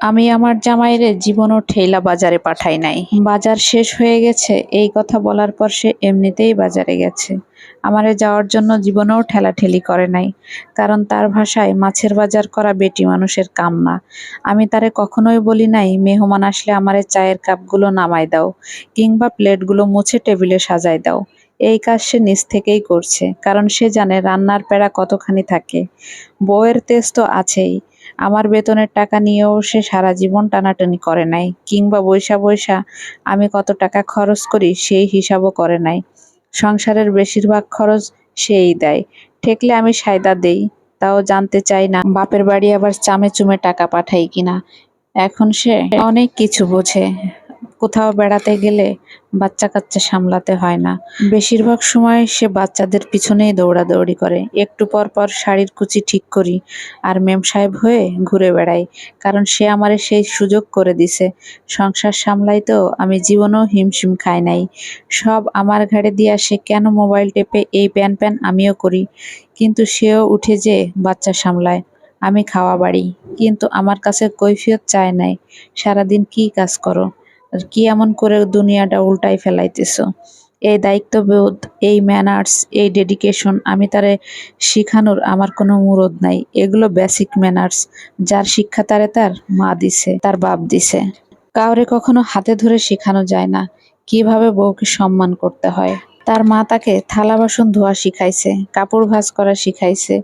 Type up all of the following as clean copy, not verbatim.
আমি আমার জামাইরে জীবনও ঠেলা বাজারে পাঠাই নাই। বাজার শেষ হয়ে গেছে এই কথা বলার পর সে এমনিতেই বাজারে গেছে। আমারে যাওয়ার জন্য জীবনেও ঠেলাঠেলি করে নাই। কারণ তার ভাষায় মাছের বাজার করা বেটি মানুষের কাম না। আমি তারে কখনোই বলি নাই মেহমান আসলে আমারে চায়ের কাপগুলো নামায় দাও কিংবা প্লেটগুলো মুছে টেবিলে সাজায় দাও। এই কাজ সে নিজ থেকেই করছে, কারণ সে জানে রান্নার প্যারা কতখানি থাকে। বউয়ের তেজ তো আছেই। আমার বেতনের টাকা নিয়েও সে সারা জীবন টানাটানি করে নাই, কিংবা বইসা বইসা আমি কত টাকা খরচ করি সেই হিসাবও করে নাই। সংসারের বেশিরভাগ খরচ সেই দেয়। ঠেকলে আমি সায়দা দেই, তাও জানতে চাই না বাপের বাড়ি আবার চামে চুমে টাকা পাঠাই কিনা। এখন সে অনেক কিছু বোঝে। কোথাও বেড়াতে গেলে বাচ্চা কাচ্চা সামলাতে হয় না। বেশিরভাগ সময় সে বাচ্চাদের পিছনেই দৌড়াদৌড়ি করে। একটু পর পর শাড়ির কুচি ঠিক করি আর মেম সাহেব হয়ে ঘুরে বেড়াই, কারণ সে আমারে সেই সুযোগ করে দিছে। সংসার সামলাইতেও আমি জীবনেও হিমশিম খাই নাই। সব আমার ঘাড়ে দিয়া সে কেন মোবাইল টেপে এই প্যান প্যান আমিও করি, কিন্তু সেও উঠে যে বাচ্চা সামলায়, আমি খাওয়া বাড়ি, কিন্তু আমার কাছে কৈফিয়ত চায় নাই। সারাদিন কি কাজ করো আর কি এমন করে দুনিয়াটা উল্টাই ফেলাইতেছো। এই দায়িত্ববোধ, এই ম্যানার্স, এই ডেডিকেশন আমি তারে শিখানোর আমার কোনো মুরদ নাই। এগুলো বেসিক ম্যানার্স, যার শিক্ষা তারে তার মা দিছে, তার বাপ দিছে। কাউরে কখনো হাতে ধরে শেখানো যায় না কিভাবে বউকে সম্মান করতে হয়। তার মা তাকে থালা বাসন ধোয়া শিখাইছে, কাপড় ভাঁজ করা শিখাইছে,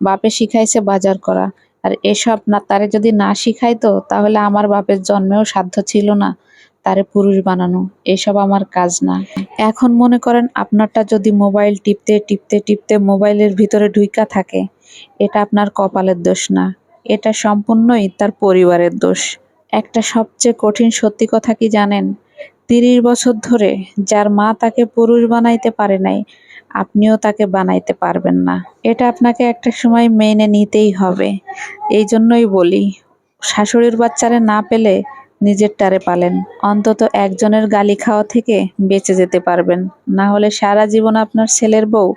বাপে শিখাইছে বাজার করা। আর এসব না তারে যদি না শিখাইতো তাহলে আমার বাপের জন্মেও সাধ্য ছিল না তারে পুরুষ বানানো। এসব আমার কাজ না। এখন মনে করেন আপনারটা যদি মোবাইল টিপতে টিপতে টিপতে মোবাইলের ভিতরে ঢুইকা থাকে, এটা আপনার কপালের দোষ না, এটা সম্পূর্ণই তার পরিবারের দোষ। একটা সবচেয়ে কঠিন সত্যি কথা কি জানেন? ৩০ বছর ধরে যার মা তাকে পুরুষ বানাইতে পারে নাই, আপনিও তাকে বানাইতে পারবেন না। এটা আপনাকে একটা সময় মেনে নিতেই হবে। এই জন্যই বলি, শাশুড়ির বাচ্চারে না পেলে নিজেরটারে পালেন। অন্তত একজনের গালি খাওয়া থেকে বেঁচে যেতে পারবেন। না হলে সারা জীবন আপনার ছেলের বউ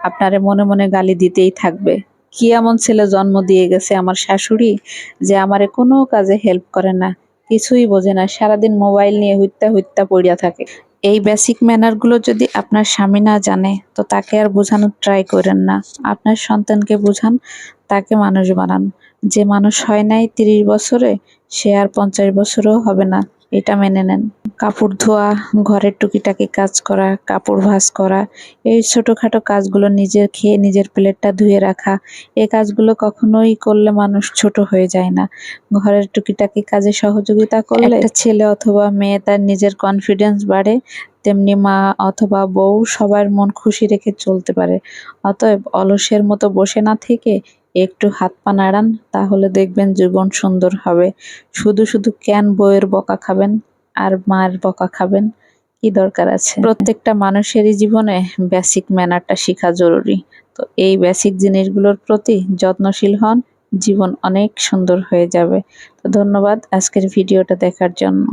আপনারে মনে মনে গালি দিতেই থাকবে। কি এমন ছেলে জন্ম দিয়ে গেছে আমার শাশুড়ি যে আমারে কোনো কাজে হেল্প করে না, কিছুই বোঝে না, সারাদিন মোবাইল নিয়ে হুইত্যা হুইত্যা পইড়া থাকে। এই বেসিক ম্যানারগুলো যদি আপনার স্বামী না জানে তো তাকে আর বোঝানোর ট্রাই করেন না। আপনার সন্তানকে বোঝান, তাকে মানুষ বানান। যে মানুষ হয় নাই ৩০ বছরে, সে আর ৫০ বছরেও হবে না, এটা মেনে নেন। কাপড় ধোয়া, ঘরের টুকিটাকি কাজ করা, কাপড় ভাঁজ করা, এই ছোটখাটো কাজগুলো, নিজের খেয়ে নিজের প্লেটটা ধুয়ে রাখা, এই কাজগুলো কখনোই করলে মানুষ ছোট হয়ে যায় না। ঘরের টুকিটাকি কাজে সহযোগিতা করলে একটা ছেলে অথবা মেয়ে তার নিজের কনফিডেন্স বাড়ে, তেমনি মা অথবা বউ সবার মন খুশি রেখে চলতে পারে। অতএব অলসের মতো বসে না থেকে একটু হাত পা নাড়ান, তাহলে দেখবেন জীবন সুন্দর হবে। শুধু শুধু কেন বউয়ের বকা খাবেন আর মার বকা খাবেন? কি দরকার আছে? প্রত্যেকটা মানুষেরই জীবনে বেসিক ম্যানারটা শেখা জরুরি। তো এই বেসিক জিনিসগুলোর প্রতি যত্নশীল হন, জীবন অনেক সুন্দর হয়ে যাবে। তো ধন্যবাদ আজকের ভিডিওটা দেখার জন্য।